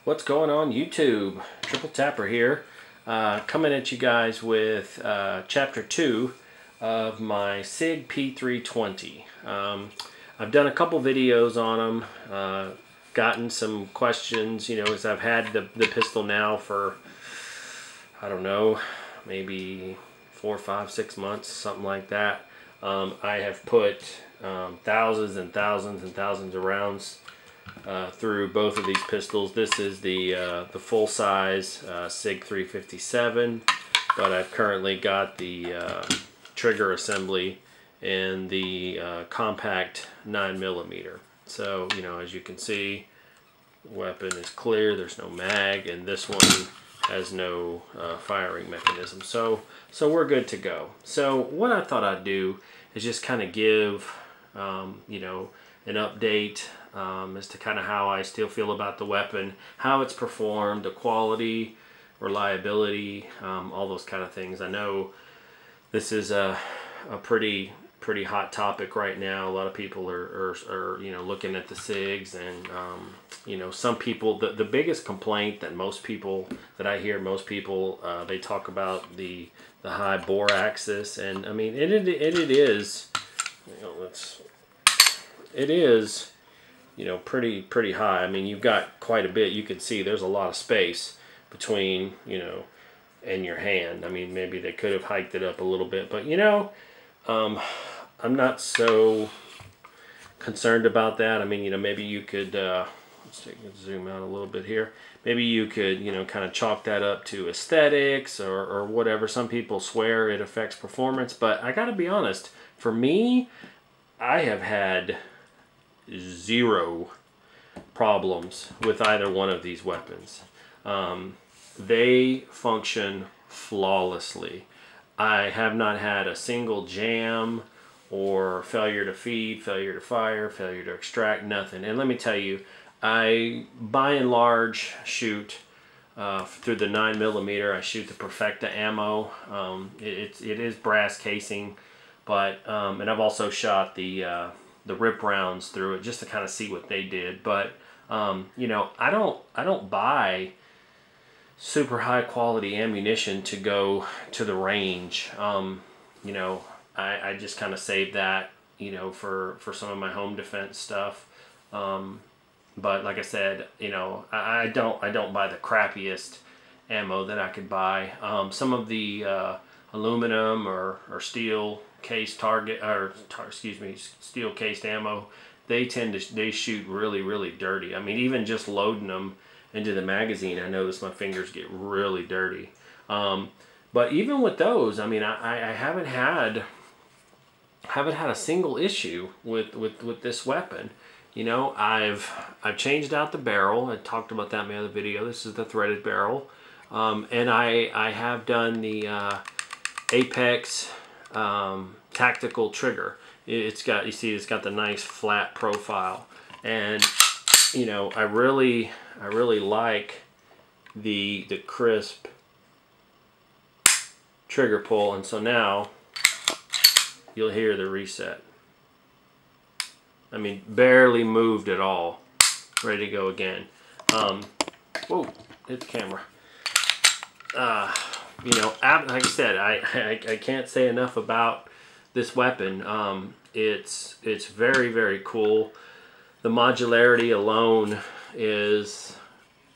What's going on YouTube? Triple Tapper here, coming at you guys with chapter 2 of my SIG P320. I've done a couple videos on them, gotten some questions, you know, as I've had the pistol now for, I don't know, maybe 4, 5, 6 months, something like that. I have put thousands and thousands and thousands of rounds through both of these pistols. This is the full-size SIG 357, but I've currently got the trigger assembly and the compact 9mm. So, you know, as you can see, weapon is clear, there's no mag, and this one has no firing mechanism. So we're good to go. So what I thought I'd do is just kind of give, you know, an update as to kind of how I still feel about the weapon, how it's performed, the quality, reliability, all those kind of things. I know this is a pretty hot topic right now. A lot of people are you know, looking at the SIGs, and you know, some people, the biggest complaint that most people that I hear, they talk about the high bore axis, and I mean it is, you know, it is, you know, pretty high. I mean, you've got quite a bit. You can see there's a lot of space between, you know, and your hand. I mean, maybe they could have hiked it up a little bit, but you know, I'm not so concerned about that. I mean, you know, maybe you could let's zoom out a little bit here. Maybe you could, you know, kind of chalk that up to aesthetics or whatever. Some people swear it affects performance, but I gotta be honest, for me, I have had zero problems with either one of these weapons. They function flawlessly. I have not had a single jam or failure to feed, failure to fire, failure to extract, nothing. And let me tell you, I by and large shoot through the 9mm. I shoot the Perfecta ammo. It is brass casing, but and I've also shot the rip rounds through it just to kind of see what they did. But you know, I don't buy super high quality ammunition to go to the range. You know, I just kind of save that, you know, for some of my home defense stuff. But like I said, you know, I don't buy the crappiest ammo that I could buy. Some of the aluminum or steel case steel cased ammo, they shoot really dirty. I mean, even just loading them into the magazine, I notice my fingers get really dirty. But even with those, I mean, I haven't had a single issue with this weapon. You know, I've changed out the barrel. I talked about that in my other video. This is the threaded barrel, and I have done the Apex tactical trigger. It's got, you see, it's got the nice flat profile, and you know, I really like the crisp trigger pull. And so now you'll hear the reset. I mean, barely moved at all. Ready to go again. Whoa, hit the camera. You know, like I said, I can't say enough about this weapon. It's very cool. The modularity alone is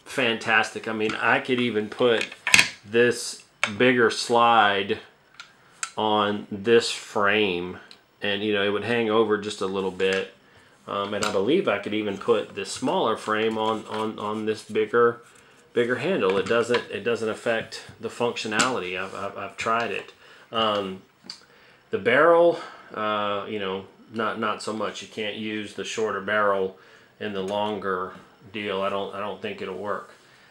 fantastic. I mean, I could even put this bigger slide on this frame, and you know, it would hang over just a little bit. And I believe I could even put this smaller frame on this bigger handle. It doesn't affect the functionality. I've tried it. The barrel, you know, not so much. You can't use the shorter barrel in the longer deal. I don't think it'll work.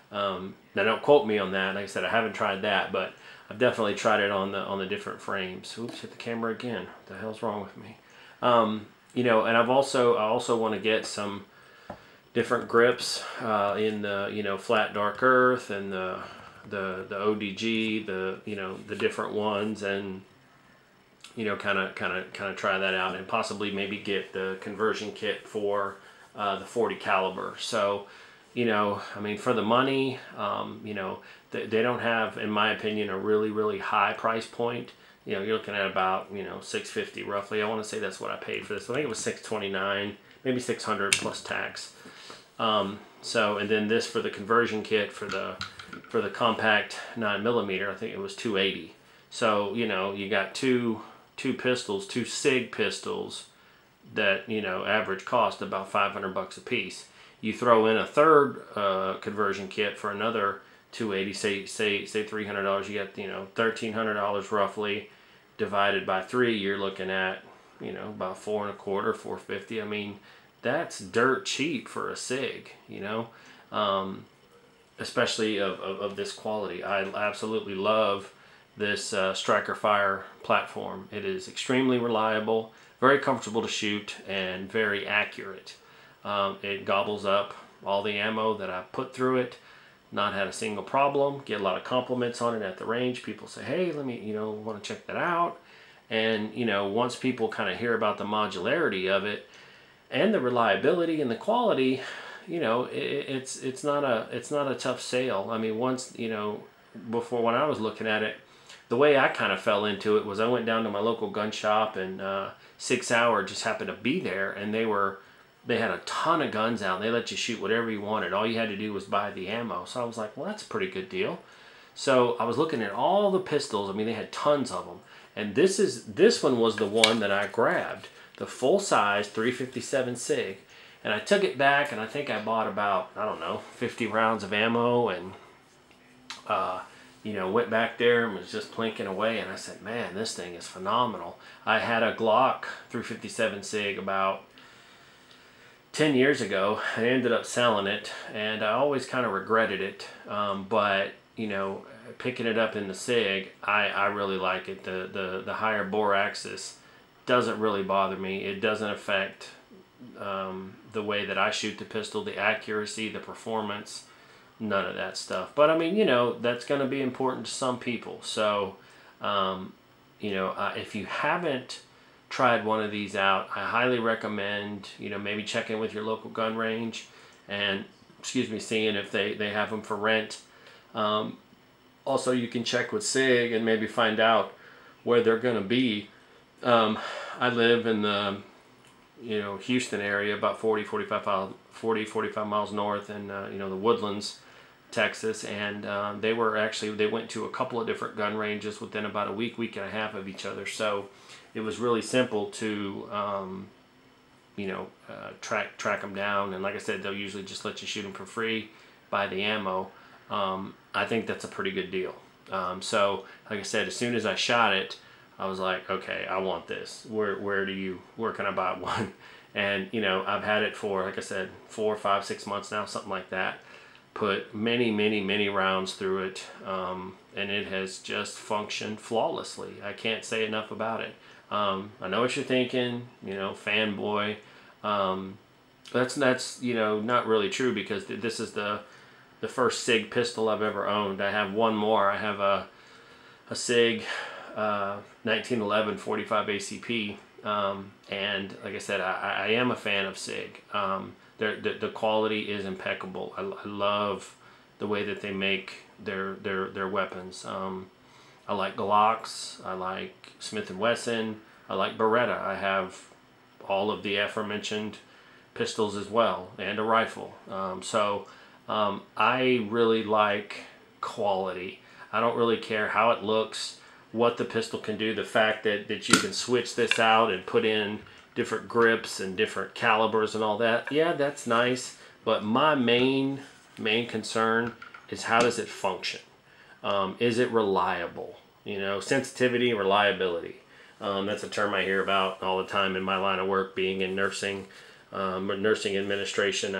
Now don't quote me on that. Like I said, I haven't tried that, but I've definitely tried it on the different frames. Oops, hit the camera again. What the hell's wrong with me? You know, and I also want to get some different grips in the, you know, flat dark earth and the ODG, you know, the different ones, and you know, kind of try that out, and possibly maybe get the conversion kit for the .40 caliber. So, you know, I mean, for the money, you know, they don't have, in my opinion, a really high price point. You know, you're looking at about, you know, $650 roughly. I want to say that's what I paid for this. I think it was $629, maybe $600 plus tax. So, and then this for the conversion kit for the compact 9mm, I think it was $280. So, you know, you got two pistols, two SIG pistols that, you know, average cost about $500 a piece. You throw in a third conversion kit for another $280, say $300. You get, you know, $1,300 roughly, divided by 3. You're looking at, you know, about $425, $450. I mean, that's dirt cheap for a SIG, you know, especially of this quality. I absolutely love this Striker Fire platform. It is extremely reliable, very comfortable to shoot, and very accurate. It gobbles up all the ammo that I put through it. Not had a single problem. Get a lot of compliments on it at the range. People say, hey, let me, you know, want to check that out. And, you know, once people kind of hear about the modularity of it and the reliability and the quality, you know, it's not a tough sale. I mean, once, you know, before, when I was looking at it, the way I kind of fell into it was I went down to my local gun shop, and Sauer just happened to be there, and they had a ton of guns out, and they let you shoot whatever you wanted. All you had to do was buy the ammo. So I was like, well, that's a pretty good deal. So I was looking at all the pistols. I mean, they had tons of them. And this one was the one that I grabbed, the full-size 357 SIG. And I took it back, and I think I bought about, I don't know, 50 rounds of ammo, and you know, went back there and was just plinking away, and I said, man, this thing is phenomenal. I had a Glock 357 SIG about 10 years ago. I ended up selling it, and I always kind of regretted it, but, you know, picking it up in the SIG, I really like it. The higher bore axis doesn't really bother me. It doesn't affect the way that I shoot the pistol, the accuracy, the performance, none of that stuff. But I mean, you know, that's going to be important to some people. So, you know, if you haven't tried one of these out, I highly recommend, you know, maybe checking with your local gun range and, excuse me, seeing if they have them for rent. Also, you can check with SIG and maybe find out where they're going to be. I live in the, you know, Houston area, about 45 miles north, and you know, the Woodlands, Texas, and they went to a couple of different gun ranges within about a week and a half of each other. So it was really simple to you know, track them down, and like I said, they'll usually just let you shoot them for free, buy the ammo. I think that's a pretty good deal. So like I said, as soon as I shot it, I was like, okay, I want this. Where can I buy one? And, you know, I've had it for, like I said, 4, 5, 6 months now, something like that. Put many rounds through it, and it has just functioned flawlessly. I can't say enough about it. I know what you're thinking, you know, fanboy. That's you know, not really true, because this is the first SIG pistol I've ever owned. I have one more. I have a SIG 1911 45 ACP, and like I said, I am a fan of SIG. The quality is impeccable. I love the way that they make their weapons. I like Glocks. I like Smith & Wesson. I like Beretta. I have all of the aforementioned pistols as well, and a rifle. I really like quality. I don't really care how it looks, what the pistol can do. The fact that you can switch this out and put in different grips and different calibers and all that, yeah, that's nice. But my main concern is, how does it function? Is it reliable? You know, sensitivity, reliability. That's a term I hear about all the time in my line of work, being in nursing. Nursing administration,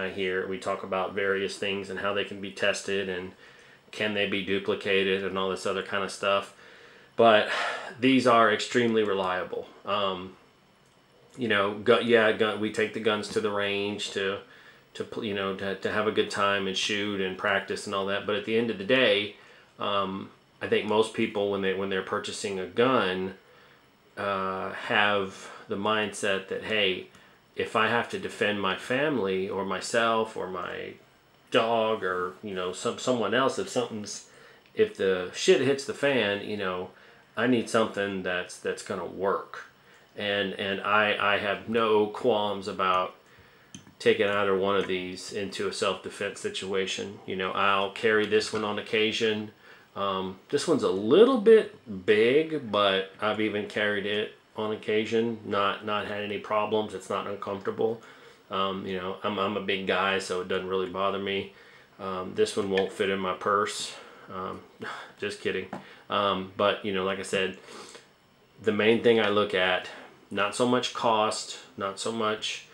we talk about various things and how they can be tested, and can they be duplicated, and all this other kind of stuff. But these are extremely reliable. You know, we take the guns to the range to you know, to have a good time and shoot and practice and all that. But at the end of the day, I think most people, when they're purchasing a gun, have the mindset that, hey, if I have to defend my family or myself or my dog or, you know, someone else, if the shit hits the fan, you know, I need something that's gonna work. And I have no qualms about taking either one of these into a self-defense situation. You know, I'll carry this one on occasion. This one's a little bit big, but I've even carried it on occasion, not had any problems. It's not uncomfortable. You know, I'm a big guy, so it doesn't really bother me. This one won't fit in my purse. Just kidding. But, you know, like I said, the main thing I look at, not so much cost, not so much,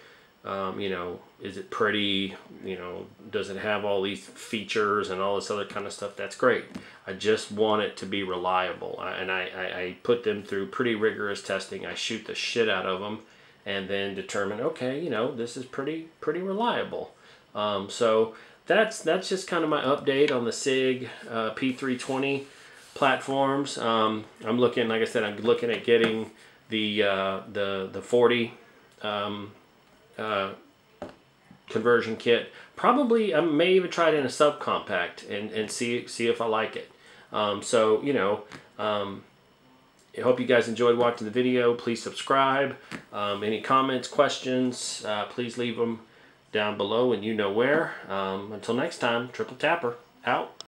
you know, is it pretty, you know, does it have all these features and all this other kind of stuff? That's great. I just want it to be reliable. I put them through pretty rigorous testing. I shoot the shit out of them and then determine, okay, you know, this is pretty reliable. So that's just kind of my update on the SIG P320 platforms. I'm looking, like I said, I'm looking at getting the 40 conversion kit. Probably I may even try it in a subcompact and see if I like it. So, you know, I hope you guys enjoyed watching the video. Please subscribe. Any comments, questions, please leave them down below, and you know where. Until next time, Triple Tapper out.